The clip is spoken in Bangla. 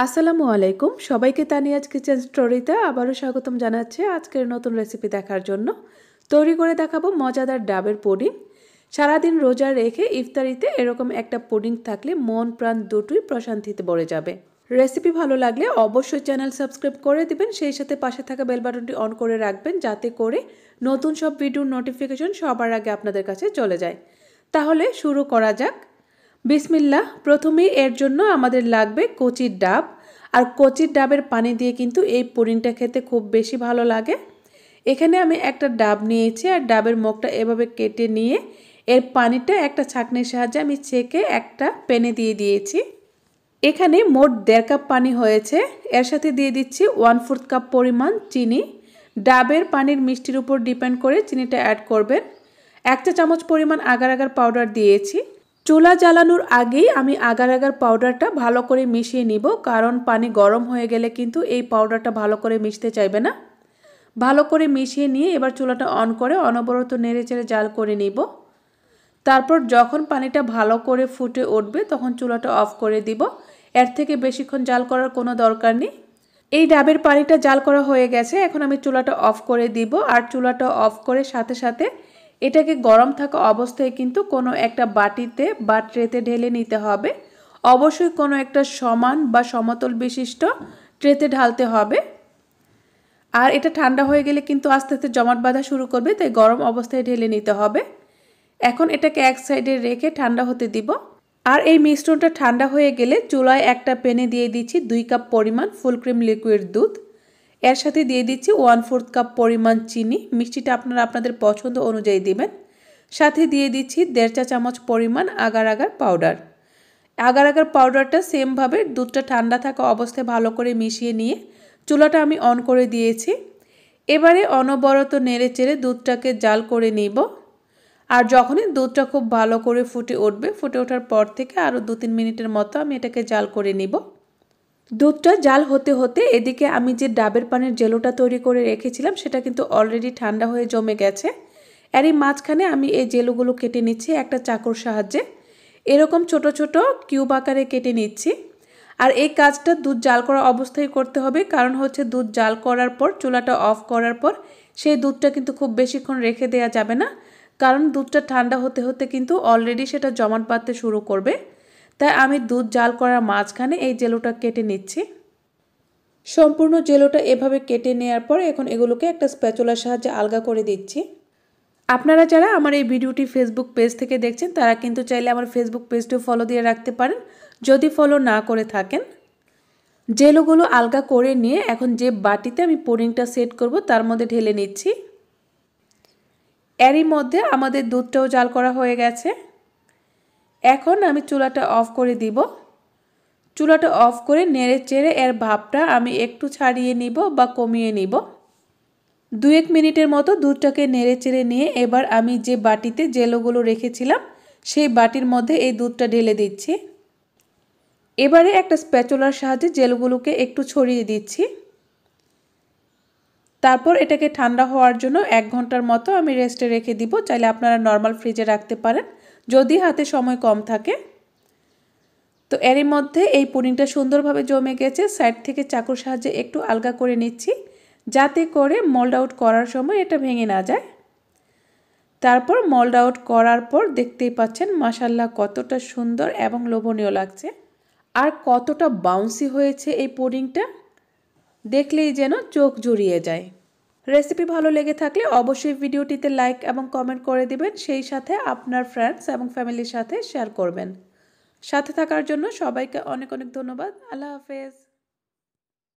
আসসালামু আলাইকুম সবাইকে তানিয়াজ কিচেন স্টোরিতে আবারও স্বাগতম জানাচ্ছি আজকের নতুন রেসিপি দেখার জন্য। তৈরি করে দেখাবো মজাদার ডাবের পুডিং। সারাদিন রোজা রেখে ইফতারিতে এরকম একটা পুডিং থাকলে মন প্রাণ দুটোই প্রশান্তিতে ভরে যাবে। রেসিপি ভালো লাগলে অবশ্যই চ্যানেল সাবস্ক্রাইব করে দিবেন, সেই সাথে পাশে থাকা বেল বাটনটি অন করে রাখবেন যাতে করে নতুন সব ভিডিওর নোটিফিকেশন সবার আগে আপনাদের কাছে চলে যায়। তাহলে শুরু করা যাক। বিসমিল্লাহ। প্রথমেই এর জন্য আমাদের লাগবে কচির ডাব, আর কচির ডাবের পানি দিয়ে কিন্তু এই পুডিংটা খেতে খুব বেশি ভালো লাগে। এখানে আমি একটা ডাব নিয়েছি আর ডাবের মুখটা এভাবে কেটে নিয়ে এর পানিটা একটা ছাঁকনির সাহায্যে আমি ছেঁকে একটা প্যানে দিয়ে দিয়েছি। এখানে মোট 1.5 কাপ পানি হয়েছে। এর সাথে দিয়ে দিচ্ছি 1/4 কাপ পরিমাণ চিনি। ডাবের পানির মিষ্টির উপর ডিপেন্ড করে চিনিটা অ্যাড করবেন। 1 চা চামচ পরিমাণ আগার আগার পাউডার দিয়েছি। চুলা জ্বালানোর আগেই আমি আগার আগার পাউডারটা ভালো করে মিশিয়ে নিব, কারণ পানি গরম হয়ে গেলে কিন্তু এই পাউডারটা ভালো করে মিশতে চাইবে না। ভালো করে মিশিয়ে নিয়ে এবার চুলাটা অন করে অনবরত নেড়েচেড়ে জাল করে নিব। তারপর যখন পানিটা ভালো করে ফুটে উঠবে তখন চুলাটা অফ করে দিব। এর থেকে বেশিক্ষণ জাল করার কোনো দরকার নেই। এই ডাবের পানিটা জাল করা হয়ে গেছে, এখন আমি চুলাটা অফ করে দিব। আর চুলাটা অফ করে সাথে সাথে এটাকে গরম থাকা অবস্থায় কিন্তু কোনো একটা বাটিতে বা ট্রেতে ঢেলে নিতে হবে। অবশ্যই কোনো একটা সমান বা সমতল বিশিষ্ট ট্রেতে ঢালতে হবে। আর এটা ঠান্ডা হয়ে গেলে কিন্তু আস্তে আস্তে জমাট বাঁধা শুরু করবে, তাই গরম অবস্থায় ঢেলে নিতে হবে। এখন এটাকে এক সাইডে রেখে ঠান্ডা হতে দিব। আর এই মিশ্রণটা ঠান্ডা হয়ে গেলে চুলায় একটা প্যানে দিয়ে দিচ্ছি 2 কাপ পরিমাণ ফুল ক্রিম লিকুইড দুধ। এর সাথে দিয়ে দিচ্ছি 1/4 কাপ পরিমাণ চিনি। মিষ্টিটা আপনারা আপনাদের পছন্দ অনুযায়ী দিবেন। সাথে দিয়ে দিচ্ছি 1.5 চা চামচ পরিমাণ agar agar powder. Agar agar পাউডারটা সেমভাবে দুধটা ঠান্ডা থাকা অবস্থায় ভালো করে মিশিয়ে নিয়ে চুলাটা আমি অন করে দিয়েছি। এবারে অনবরত নেড়ে চেড়ে দুধটাকে জাল করে নিব। আর যখনই দুধটা খুব ভালো করে ফুটে উঠবে, ফুটে ওঠার পর থেকে আরও 2-3 মিনিটের মতো আমি এটাকে জাল করে নিব। দুধটা জাল হতে হতে এদিকে আমি যে ডাবের পানির জেলোটা তৈরি করে রেখেছিলাম সেটা কিন্তু অলরেডি ঠান্ডা হয়ে জমে গেছে। এরই মাঝখানে আমি এই জেলোগুলো কেটে নিচ্ছি একটা চাকুর সাহায্যে। এরকম ছোট ছোট কিউব আকারে কেটে নিচ্ছি। আর এই কাজটা দুধ জাল করা অবস্থায় করতে হবে, কারণ হচ্ছে দুধ জাল করার পর চুলাটা অফ করার পর সেই দুধটা কিন্তু খুব বেশিক্ষণ রেখে দেওয়া যাবে না, কারণ দুধটা ঠান্ডা হতে হতে কিন্তু অলরেডি সেটা জমাট বাঁধতে শুরু করবে। তাই আমি দুধ জাল করার মাঝখানে এই জেলোটা কেটে নিচ্ছি। সম্পূর্ণ জেলোটা এভাবে কেটে নেওয়ার পর এখন এগুলোকে একটা স্প্যাচুলার সাহায্যে আলগা করে দিচ্ছি। আপনারা যারা আমার এই ভিডিওটি ফেসবুক পেজ থেকে দেখছেন তারা কিন্তু চাইলে আমার ফেসবুক পেজটিও ফলো দিয়ে রাখতে পারেন যদি ফলো না করে থাকেন। জেলোগুলো আলগা করে নিয়ে এখন যে বাটিতে আমি পুডিংটা সেট করব তার মধ্যে ঢেলে নিচ্ছি। এরই মধ্যে আমাদের দুধটাও জাল করা হয়ে গেছে। এখন আমি চুলাটা অফ করে দিব। চুলাটা অফ করে নেড়ে চেড়ে এর ভাপটা আমি একটু ছাড়িয়ে নিব বা কমিয়ে নিব। 2-1 মিনিটের মতো দুধটাকে নেড়ে চেড়ে নিয়ে এবার আমি যে বাটিতে জেলোগুলো রেখেছিলাম সেই বাটির মধ্যে এই দুধটা ঢেলে দিচ্ছি। এবারে একটা স্প্যাচুলার সাহায্যে জেলোগুলোকে একটু ছড়িয়ে দিচ্ছি। তারপর এটাকে ঠান্ডা হওয়ার জন্য 1 ঘন্টার মতো আমি রেস্টে রেখে দিব। চাইলে আপনারা নর্মাল ফ্রিজে রাখতে পারেন যদি হাতে সময় কম থাকে। তো এরই মধ্যে এই পুডিংটা সুন্দরভাবে জমে গেছে। সাইড থেকে চাকুর সাহায্যে একটু আলগা করে নিচ্ছি যাতে করে মোল্ড আউট করার সময় এটা ভেঙে না যায়। তারপর মোল্ড আউট করার পর দেখতেই পাচ্ছেন মাশাআল্লাহ কতটা সুন্দর এবং লোভনীয় লাগছে, আর কতটা বাউন্সি হয়েছে এই পুডিংটা, দেখলেই যেন চোখ জুড়িয়ে যায়। রেসিপি ভালো লেগে থাকলে অবশ্যই ভিডিওটিতে লাইক এবং কমেন্ট করে দিবেন, সেই সাথে আপনার ফ্রেন্ডস এবং ফ্যামিলির সাথে শেয়ার করবেন। সাথে থাকার জন্য সবাইকে অনেক অনেক ধন্যবাদ। আল্লাহ হাফেজ।